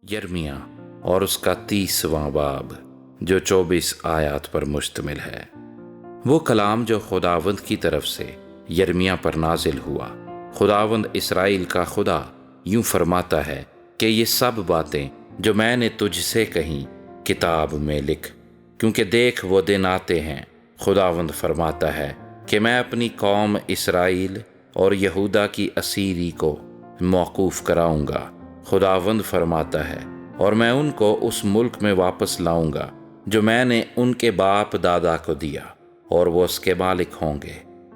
یرمیہ اور اس کا 30واں باب جو 24 آیات پر مشتمل ہے۔ وہ کلام جو خداوند کی طرف سے یرمیہ پر نازل ہوا۔ خداوند اسرائیل کا خدا یوں فرماتا ہے کہ یہ سب باتیں جو میں نے تجھ سے کہیں کتاب میں لکھ، کیونکہ دیکھ وہ دن آتے ہیں، خداوند فرماتا ہے کہ میں اپنی قوم اسرائیل اور یہودا کی اسیری کو موقوف کراؤں گا، خداوند فرماتا ہے، اور میں ان کو اس ملک میں واپس لاؤں گا جو میں نے ان کے باپ دادا کو دیا، اور وہ اس کے مالک ہوں گے۔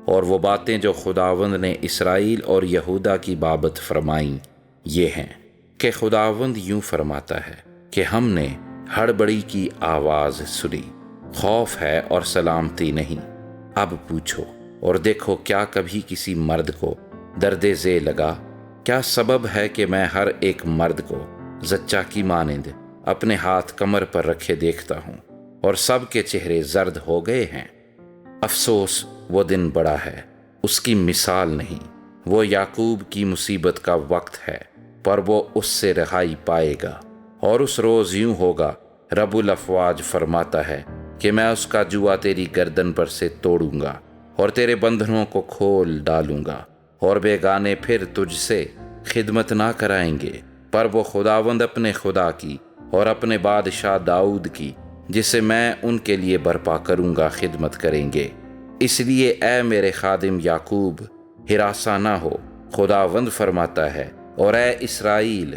اور وہ باتیں جو خداوند نے اسرائیل اور یہودا کی بابت فرمائیں یہ ہیں کہ خداوند یوں فرماتا ہے کہ ہم نے ہڑبڑی کی آواز سنی، خوف ہے اور سلامتی نہیں۔ اب پوچھو اور دیکھو، کیا کبھی کسی مرد کو درد ذیل لگا؟ کیا سبب ہے کہ میں ہر ایک مرد کو زچہ کی مانند اپنے ہاتھ کمر پر رکھے دیکھتا ہوں، اور سب کے چہرے زرد ہو گئے ہیں؟ افسوس، وہ دن بڑا ہے، اس کی مثال نہیں۔ وہ یعقوب کی مصیبت کا وقت ہے، پر وہ اس سے رہائی پائے گا۔ اور اس روز یوں ہوگا، رب الافواج فرماتا ہے کہ میں اس کا جوا تیری گردن پر سے توڑوں گا اور تیرے بندھنوں کو کھول ڈالوں گا، اور بیگانے پھر تجھ سے خدمت نہ کرائیں گے، پر وہ خداوند اپنے خدا کی اور اپنے بادشاہ داؤد کی، جسے میں ان کے لیے برپا کروں گا، خدمت کریں گے۔ اس لیے اے میرے خادم یعقوب، ہراساں نہ ہو، خداوند فرماتا ہے، اور اے اسرائیل،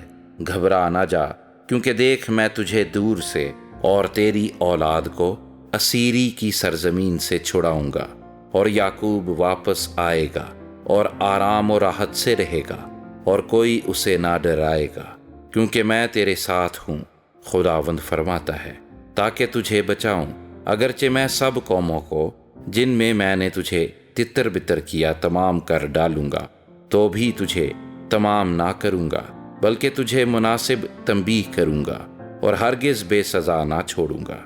گھبرا نہ جا، کیونکہ دیکھ میں تجھے دور سے اور تیری اولاد کو اسیری کی سرزمین سے چھڑاؤں گا، اور یعقوب واپس آئے گا اور آرام و راحت سے رہے گا، اور کوئی اسے نہ ڈرائے گا، کیونکہ میں تیرے ساتھ ہوں، خداوند فرماتا ہے، تاکہ تجھے بچاؤں۔ اگرچہ میں سب قوموں کو جن میں نے تجھے تتر بتر کیا تمام کر ڈالوں گا، تو بھی تجھے تمام نہ کروں گا، بلکہ تجھے مناسب تنبیہ کروں گا، اور ہرگز بے سزا نہ چھوڑوں گا۔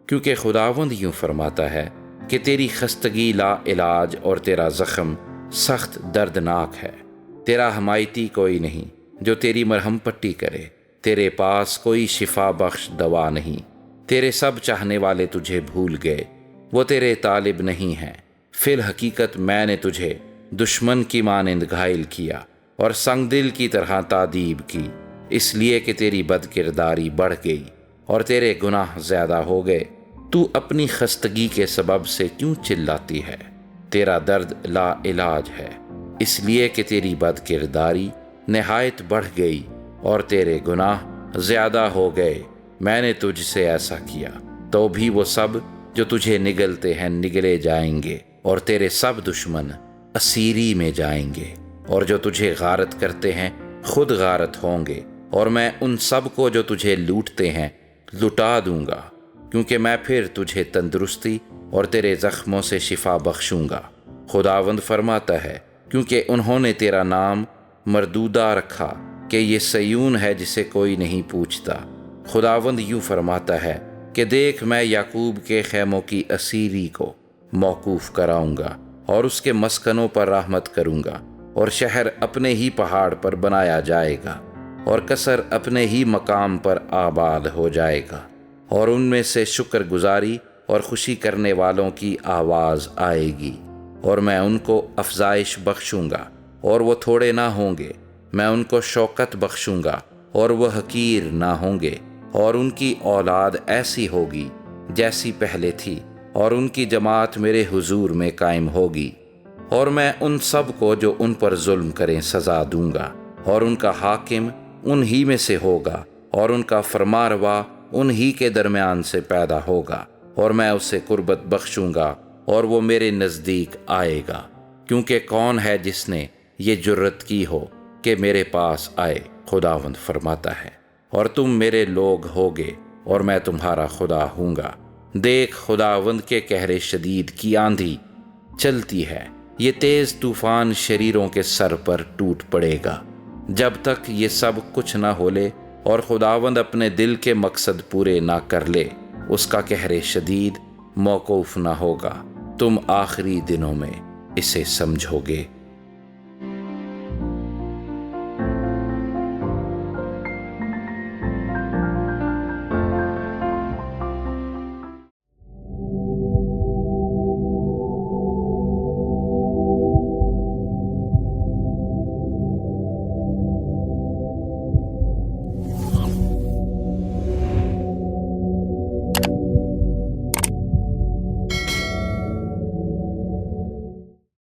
کیونکہ خداوند یوں فرماتا ہے کہ تیری خستگی لا علاج اور تیرا زخم سخت دردناک ہے۔ تیرا حمایتی کوئی نہیں جو تیری مرہم پٹی کرے، تیرے پاس کوئی شفا بخش دوا نہیں۔ تیرے سب چاہنے والے تجھے بھول گئے، وہ تیرے طالب نہیں ہیں۔ فی الحقیقت میں نے تجھے دشمن کی مانند گھائل کیا اور سنگ دل کی طرح تادیب کی، اس لیے کہ تیری بد کرداری بڑھ گئی اور تیرے گناہ زیادہ ہو گئے۔ تو اپنی خستگی کے سبب سے کیوں چلاتی ہے؟ تیرا درد لا علاج ہے، اس لیے کہ تیری بد کرداری نہایت بڑھ گئی اور تیرے گناہ زیادہ ہو گئے۔ میں نے تجھ سے ایسا کیا، تو بھی وہ سب جو تجھے نگلتے ہیں نگلے جائیں گے، اور تیرے سب دشمن اسیری میں جائیں گے، اور جو تجھے غارت کرتے ہیں خود غارت ہوں گے، اور میں ان سب کو جو تجھے لوٹتے ہیں لٹا دوں گا، کیونکہ میں پھر تجھے تندرستی اور تیرے زخموں سے شفا بخشوں گا، خداوند فرماتا ہے، کیونکہ انہوں نے تیرا نام مردودہ رکھا کہ یہ سیون ہے جسے کوئی نہیں پوچھتا۔ خداوند یوں فرماتا ہے کہ دیکھ میں یعقوب کے خیموں کی اسیری کو موقوف کراؤں گا، اور اس کے مسکنوں پر رحمت کروں گا، اور شہر اپنے ہی پہاڑ پر بنایا جائے گا، اور قصر اپنے ہی مقام پر آباد ہو جائے گا، اور ان میں سے شکر گزاری اور خوشی کرنے والوں کی آواز آئے گی، اور میں ان کو افزائش بخشوں گا، اور وہ تھوڑے نہ ہوں گے۔ میں ان کو شوکت بخشوں گا اور وہ حقیر نہ ہوں گے، اور ان کی اولاد ایسی ہوگی جیسی پہلے تھی، اور ان کی جماعت میرے حضور میں قائم ہوگی۔ اور میں ان سب کو جو ان پر ظلم کریں سزا دوں گا، اور ان کا حاکم ان ہی میں سے ہوگا، اور ان کا فرماروا ان ہی کے درمیان سے پیدا ہوگا، اور میں اسے قربت بخشوں گا، اور وہ میرے نزدیک آئے گا۔ کیونکہ کون ہے جس نے یہ جرت کی ہو کہ میرے پاس آئے، خداوند فرماتا ہے، اور تم میرے لوگ ہوگے اور میں تمہارا خدا ہوں گا۔ دیکھ خداوند کے قہر شدید کی آندھی چلتی ہے، یہ تیز طوفان شریروں کے سر پر ٹوٹ پڑے گا، جب تک یہ سب کچھ نہ ہو لے اور خداوند اپنے دل کے مقصد پورے نہ کر لے، اس کا قہر شدید موقوف نہ ہوگا۔ تم آخری دنوں میں اسے سمجھو گے۔